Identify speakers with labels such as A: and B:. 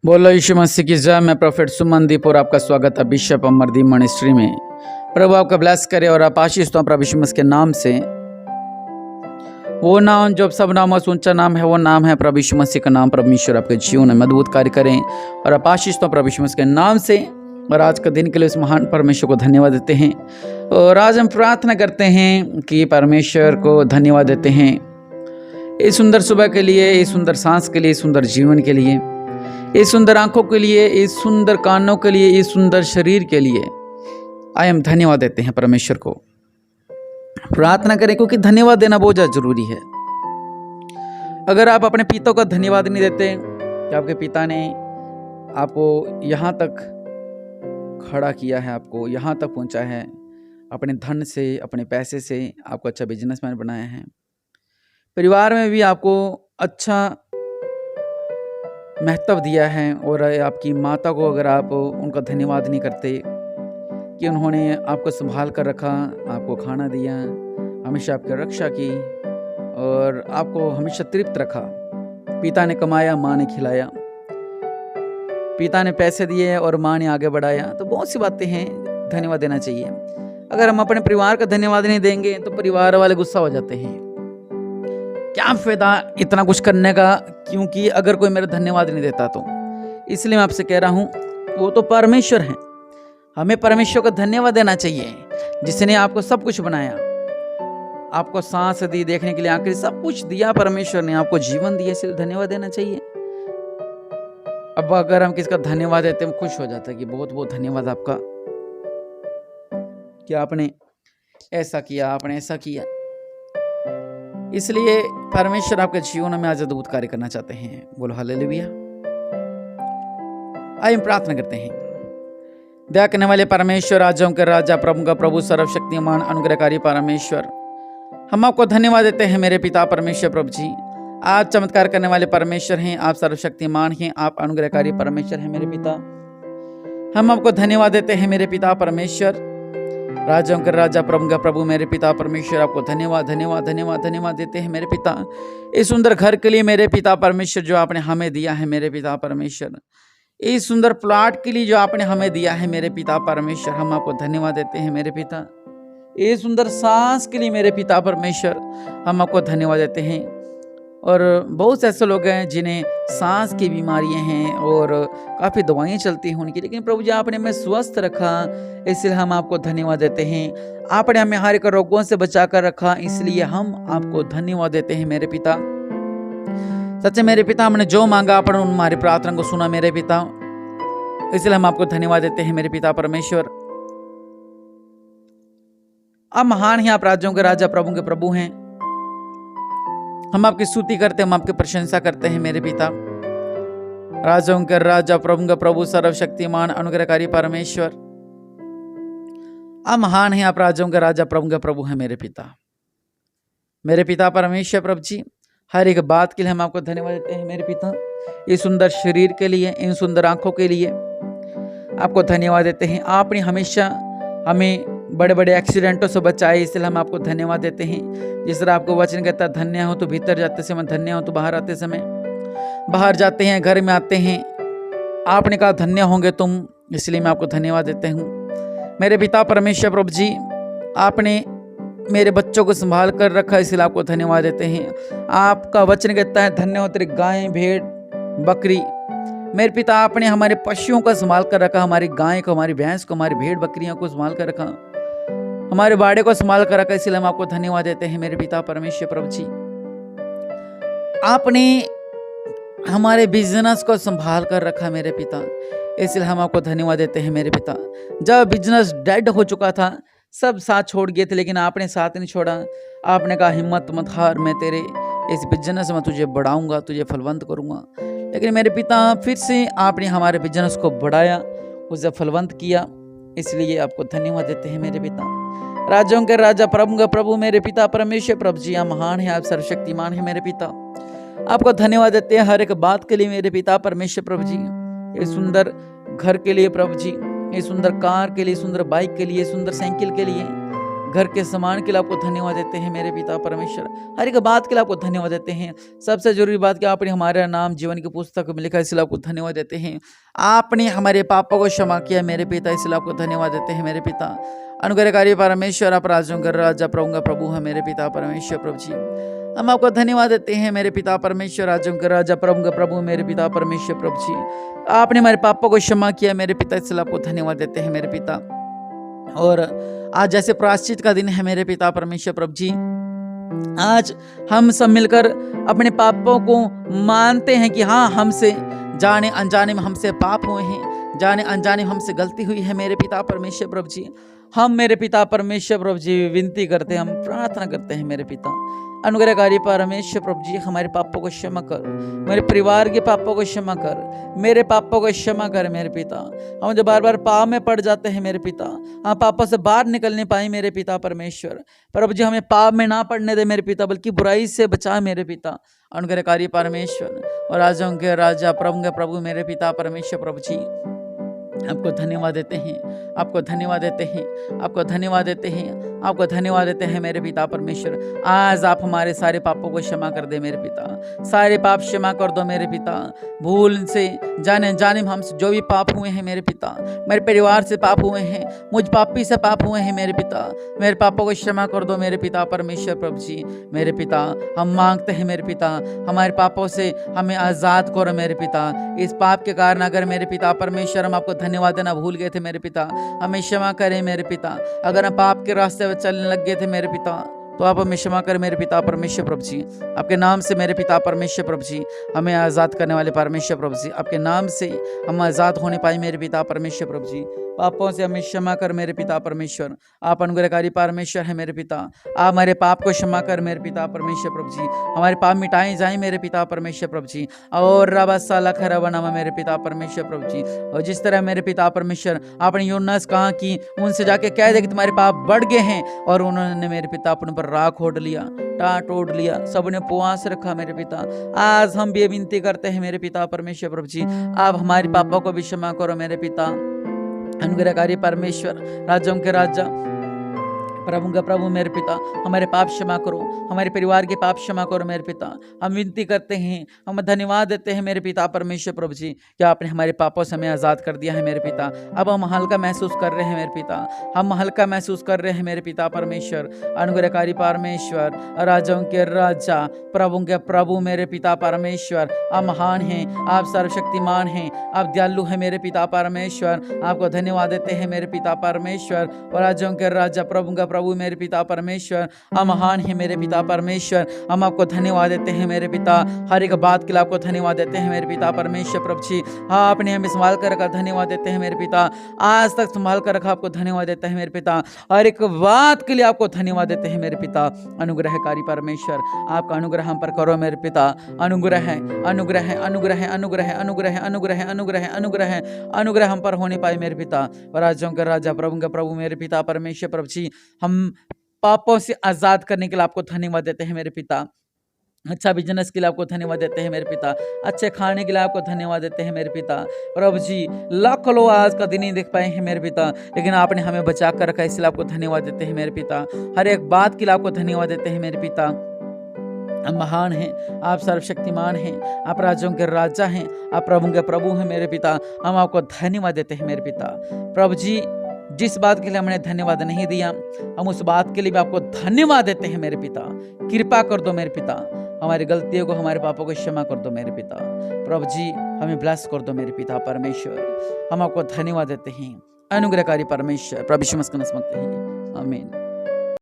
A: बोलो यीशु मसीह की जय। मैं प्रोफेट सुमनदीप और आपका स्वागत है बिशप अमरदीप मिनिस्ट्री में। प्रभु आपका ब्लेस करे और आप आशीष तो प्रभु यीशु मसीह के नाम से। वो नाम जो सब नामों से ऊंचा नाम है वो नाम है प्रभु यीशु मसीह का नाम। परमेश्वर आपके जीवन में अद्भुत कार्य करें और आप आशीष तो प्रभु यीशु मसीह के नाम से। और आज का दिन के लिए उस महान परमेश्वर को धन्यवाद देते हैं। और आज हम प्रार्थना करते हैं कि परमेश्वर को धन्यवाद देते हैं इस सुंदर सुबह के लिए, इस सुंदर सांस के लिए, इस सुंदर जीवन के लिए, इस सुंदर आंखों के लिए, इस सुंदर कानों के लिए, इस सुंदर शरीर के लिए। आए हम धन्यवाद देते हैं परमेश्वर को। प्रार्थना करें क्योंकि धन्यवाद देना बहुत ज़्यादा जरूरी है। अगर आप अपने पिता का धन्यवाद नहीं देते कि आपके पिता ने आपको यहाँ तक खड़ा किया है, आपको यहाँ तक पहुँचा है, अपने धन से, अपने पैसे से आपको अच्छा बिजनेसमैन बनाया है, परिवार में भी आपको अच्छा महत्व दिया है। और आपकी माता को अगर आप उनका धन्यवाद नहीं करते कि उन्होंने आपको संभाल कर रखा, आपको खाना दिया, हमेशा आपकी रक्षा की और आपको हमेशा तृप्त रखा। पिता ने कमाया, माँ ने खिलाया, पिता ने पैसे दिए और माँ ने आगे बढ़ाया। तो बहुत सी बातें हैं, धन्यवाद देना चाहिए। अगर हम अपने परिवार का धन्यवाद नहीं देंगे तो परिवार वाले गुस्सा हो जाते हैं। क्या फायदा इतना कुछ करने का, क्योंकि अगर कोई मेरा धन्यवाद नहीं देता तो। इसलिए मैं आपसे कह रहा हूँ, वो तो परमेश्वर है, हमें परमेश्वर का धन्यवाद देना चाहिए जिसने आपको सब कुछ बनाया, आपको सांस दी, देखने के लिए आंखें, सब कुछ दिया परमेश्वर ने, आपको जीवन दिया, इसलिए धन्यवाद देना चाहिए। अब अगर हम किसका धन्यवाद देते हैं, खुश हो जाता है कि बहुत बहुत धन्यवाद आपका कि आपने ऐसा किया, आपने ऐसा किया। इसलिए परमेश्वर आपके जीवन में आज अद्भुत कार्य करना चाहते हैं। बोलो हालेलुया। आइए हम प्रार्थना करते हैं। दया करने वाले परमेश्वर, राजाओं के राजा, प्रभु का प्रभु, सर्वशक्तिमान अनुग्रहकारी परमेश्वर, हम आपको धन्यवाद देते हैं मेरे पिता परमेश्वर। प्रभु जी, आज चमत्कार करने वाले परमेश्वर हैं, आप सर्वशक्तिमान हैं, आप अनुग्रहकारी परमेश्वर हैं मेरे पिता। हम आपको धन्यवाद देते हैं मेरे पिता परमेश्वर, राजाओं के राजा, प्रभु का प्रभु मेरे पिता परमेश्वर। आपको धन्यवाद धन्यवाद धन्यवाद धन्यवाद देते हैं मेरे पिता, इस सुंदर घर के लिए मेरे पिता परमेश्वर जो आपने हमें दिया है मेरे पिता परमेश्वर, इस सुंदर प्लॉट के लिए जो आपने हमें दिया है मेरे पिता परमेश्वर। हम आपको धन्यवाद देते हैं मेरे पिता, इस सुंदर सांस के लिए मेरे पिता परमेश्वर, हम आपको धन्यवाद देते हैं। और बहुत से ऐसे लोग हैं जिन्हें सांस की बीमारियां हैं और काफ़ी दवाइयाँ चलती हैं उनकी, लेकिन प्रभु जी आपने हमें स्वस्थ रखा, इसलिए हम आपको धन्यवाद देते हैं। आपने हमें हर एक रोगों से बचा कर रखा, इसलिए हम आपको धन्यवाद देते हैं मेरे पिता। सच्चे मेरे पिता, हमने जो मांगा आपने हमारी प्रार्थना को सुना मेरे पिता, इसलिए हम आपको धन्यवाद देते हैं मेरे पिता परमेश्वर। आप महान हैं, आप राज्यों के राजा, प्रभु के प्रभु हैं। हम आपकी स्तुति करते हैं, हम आपकी प्रशंसा करते हैं मेरे पिता, राजाओं के राजा, प्रभु का प्रभु, सर्वशक्तिमान अनुग्रहकारी परमेश्वर। आप महान हैं, आप राजाओं के राजा, प्रभु का प्रभु हैं मेरे पिता। मेरे पिता परमेश्वर प्रभु जी, हर एक बात के लिए हम आपको धन्यवाद देते हैं मेरे पिता, इस सुंदर शरीर के लिए, इन सुंदर आंखों के लिए आपको धन्यवाद देते हैं। आपने हमेशा हमें बड़े बड़े एक्सीडेंटों से बचाए, इसलिए हम आपको धन्यवाद देते हैं। जिस तरह आपको वचन कहता है, धन्य हो तो भीतर जाते समय, धन्य हो तो बाहर आते समय, बाहर जाते हैं घर में आते हैं, आपने कहा धन्य होंगे तुम, इसलिए मैं आपको धन्यवाद देते हूँ मेरे पिता परमेश्वर। प्रभु जी आपने मेरे बच्चों को संभाल कर रखा, इसलिए आपको धन्यवाद देते हैं। आपका वचन कहता है, धन्य हो तेरे गाय, भेड़, बकरी। मेरे पिता आपने हमारे पशुओं का संभाल कर रखा, हमारी गाय को, हमारी भैंस को, हमारी भेड़ बकरियों को संभाल कर रखा, हमारे बाड़े को संभाल कर रखा, इसलिए हम आपको धन्यवाद देते हैं मेरे पिता परमेश्वर। प्रभु जी आपने हमारे बिजनेस को संभाल कर रखा मेरे पिता, इसलिए हम आपको धन्यवाद देते हैं मेरे पिता। जब बिजनेस डेड हो चुका था, सब साथ छोड़ गए थे, लेकिन आपने साथ नहीं छोड़ा। आपने कहा हिम्मत मत हार, मैं तेरे इस बिजनेस में तुझे बढ़ाऊंगा, तुझे फलवंत करूंगा। लेकिन मेरे पिता फिर से आपने हमारे बिजनेस को बढ़ाया, उसे फलवंत किया, इसलिए आपको धन्यवाद देते हैं मेरे पिता। राजाओं के राजा, प्रभु का प्रभु मेरे पिता परमेश्वर। प्रभु जी आप महान हैं, आप सर्वशक्तिमान हैं मेरे पिता। आपको धन्यवाद देते हैं हर एक बात के लिए मेरे पिता परमेश्वर। प्रभु जी इस सुंदर घर के लिए, प्रभु जी इस सुंदर कार के लिए, सुंदर बाइक के लिए, सुंदर साइकिल के लिए, घर के सामान के लिए आपको धन्यवाद देते हैं मेरे पिता परमेश्वर। हर एक बात के लिए आपको धन्यवाद देते हैं। सबसे जरूरी बात कि आपने हमारा नाम जीवन की पुस्तक में लिखा, इसलिए आपको धन्यवाद देते हैं। आपने हमारे पापों को क्षमा किया मेरे पिता, इसलिए आपको धन्यवाद देते हैं मेरे पिता। अनुग्रहकारी परमेश्वर, आप राजों का राजा प्रभु का प्रभु है मेरे पिता परमेश्वर। प्रभु जी, हम आपको धन्यवाद देते हैं मेरे पिता परमेश्वर। राजों का राजा प्रभु का प्रभु मेरे पिता परमेश्वर। प्रभु जी, आपने हमारे पापों को क्षमा किया मेरे पिता, इसलिए आपको धन्यवाद देते हैं मेरे पिता। और आज जैसे प्रायश्चित का दिन है मेरे पिता परमेश्वर। प्रभु जी, आज हम सब मिलकर अपने पापों को मानते हैं कि हाँ, हमसे जाने अनजाने में हमसे पाप हुए हैं, जाने अनजाने में हमसे गलती हुई है मेरे पिता परमेश्वर। प्रभु जी, हम मेरे पिता परमेश्वर प्रभु जी विनती करते हैं, हम प्रार्थना करते हैं मेरे पिता। अनुग्रहकारी परमेश्वर प्रभु जी, हमारे पापों को क्षमा कर, मेरे परिवार के पापों को क्षमा कर, मेरे पापों को क्षमा कर मेरे पिता। हम जो बार बार पाप में पड़ जाते हैं मेरे पिता, हम पापों से बाहर निकल नहीं पाए मेरे पिता परमेश्वर। प्रभु जी, हमें पाप में ना पड़ने दे मेरे पिता, बल्कि बुराई से बचा मेरे पिता। अनुग्रहकारी परमेश्वर और राजाओं के राजा प्रभु के प्रभु मेरे पिता परमेश्वर। प्रभु जी, आपको धन्यवाद देते हैं, आपको धन्यवाद देते हैं, आपको धन्यवाद देते हैं, आपको धन्यवाद देते हैं मेरे पिता परमेश्वर। आज आप हमारे सारे पापों को क्षमा कर दे मेरे पिता, सारे पाप क्षमा कर दो मेरे पिता। भूल से जाने जाने हमसे जो भी पाप हुए हैं मेरे पिता, मेरे परिवार से पाप हुए हैं, मुझ पापी से पाप हुए हैं मेरे पिता, मेरे पापों को क्षमा कर दो मेरे पिता परमेश्वर। प्रभु जी, मेरे पिता, हम मांगते हैं मेरे पिता, हमारे पापों से हमें आज़ाद करो मेरे पिता। इस पाप के कारण अगर मेरे पिता परमेश्वर हम आपको धन्यवाद देना भूल गए थे मेरे पिता, हमें क्षमा करें मेरे पिता। अगर हम पाप के रास्ते पर चलने लग गए थे मेरे पिता, तो आप हमें क्षमा करें मेरे पिता परमेश्वर। प्रभु जी, आपके नाम से मेरे पिता परमेश्वर प्रभु जी, हमें आज़ाद करने वाले परमेश्वर प्रभु जी, आपके नाम से हम आज़ाद होने पाए मेरे पिता परमेश्वर। प्रभु जी, पापों से हमें क्षमा कर मेरे पिता परमेश्वर। आप अनुग्रहकारी परमेश्वर है मेरे पिता, आप हमारे पाप को क्षमा कर मेरे पिता परमेश्वर। प्रभु जी, हमारे पाप मिटाए जाए मेरे पिता परमेश्वर। प्रभु जी, और रबा साला खरा नामा मेरे पिता परमेश्वर। प्रभु जी, और जिस तरह मेरे पिता परमेश्वर आपने यूहन्ना से कहा कि उनसे जाके कह दे कि तुम्हारे पाप बढ़ गए हैं, और उन्होंने मेरे पिता अपने पर राख ओढ़ लिया, टाट ओढ़ लिया, सबने उपवास रखा मेरे पिता। आज हम भी विनती करते हैं मेरे पिता परमेश्वर। प्रभु जी, आप हमारे पापों को भी क्षमा करो मेरे पिता। अनुग्रहकारी परमेश्वर, राजाओं के राजा प्रभु का प्रभु मेरे पिता, हमारे पाप क्षमा करो, हमारे परिवार के पाप क्षमा करो मेरे पिता। हम विनती करते हैं, हम धन्यवाद देते हैं मेरे पिता परमेश्वर। प्रभु जी, क्या आपने हमारे पापों से हमें आज़ाद कर दिया है मेरे पिता। अब हम हल्का महसूस कर रहे हैं मेरे पिता, हम हल्का महसूस कर रहे हैं मेरे पिता परमेश्वर। अनुग्रहकारी परमेश्वर, राजाओं के राजा प्रभु के प्रभु मेरे पिता परमेश्वर, आप महान हैं, आप सर्वशक्तिमान हैं, आप दयालु हैं मेरे पिता परमेश्वर। आपको धन्यवाद देते हैं मेरे पिता परमेश्वर। और राजाओं के राजा प्रभु का प्रभु मेरे पिता परमेश्वर, आप महान है मेरे पिता परमेश्वर। हम आपको धन्यवाद देते हैं मेरे पिता, हर एक बात के लिए आपको धन्यवाद देते हैं मेरे पिता परमेश्वर। प्रभु जी, आपने हमें संभाल कर रखा, धन्यवाद देते हैं मेरे पिता। आज तक संभाल कर रखा, आपको धन्यवाद देते हैं मेरे पिता। हर एक बात के लिए आपको धन्यवाद देते हैं मेरे पिता। अनुग्रहकारी परमेश्वर, आपका अनुग्रह हम पर करो मेरे पिता। अनुग्रह है, अनुग्रह है, अनुग्रह है, अनुग्रह है, अनुग्रह है, अनुग्रह है, अनुग्रह है, अनुग्रह है, अनुग्रह हम पर होने पाए मेरे पिता। राजाओं का राजा प्रभु का प्रभु मेरे पिता परमेश्वर। प्रभु जी, हम पापों से आजाद करने के लिए आपको धन्यवाद देते हैं मेरे पिता। अच्छा बिजनेस के लिए आपको धन्यवाद देते हैं मेरे पिता, अच्छे खाने के लिए आपको धन्यवाद देते हैं मेरे पिता। प्रभु जी, लाखों लोग आज का दिन नहीं देख पाए हैं मेरे पिता, लेकिन आपने हमें बचा कर रखा है, इसलिए आपको धन्यवाद देते हैं मेरे पिता। हर एक बात के लिए आपको धन्यवाद देते हैं मेरे पिता। आप महान हैं, आप सर्वशक्तिमान हैं, आप राजाओं के राजा हैं, आप प्रभु के प्रभु हैं मेरे पिता। हम आपको धन्यवाद देते हैं मेरे पिता। प्रभु जी, जिस बात के लिए हमने धन्यवाद नहीं दिया, हम उस बात के लिए भी आपको धन्यवाद देते हैं मेरे पिता। कृपा कर दो मेरे पिता, हमारी गलतियों को, हमारे पापों को क्षमा कर दो मेरे पिता। प्रभु जी, हमें ब्लेस कर दो मेरे पिता परमेश्वर। हम आपको धन्यवाद देते हैं। अनुग्रहकारी परमेश्वर, प्रभु यीशु मसीह के नाम में मांगते हैं, आमीन।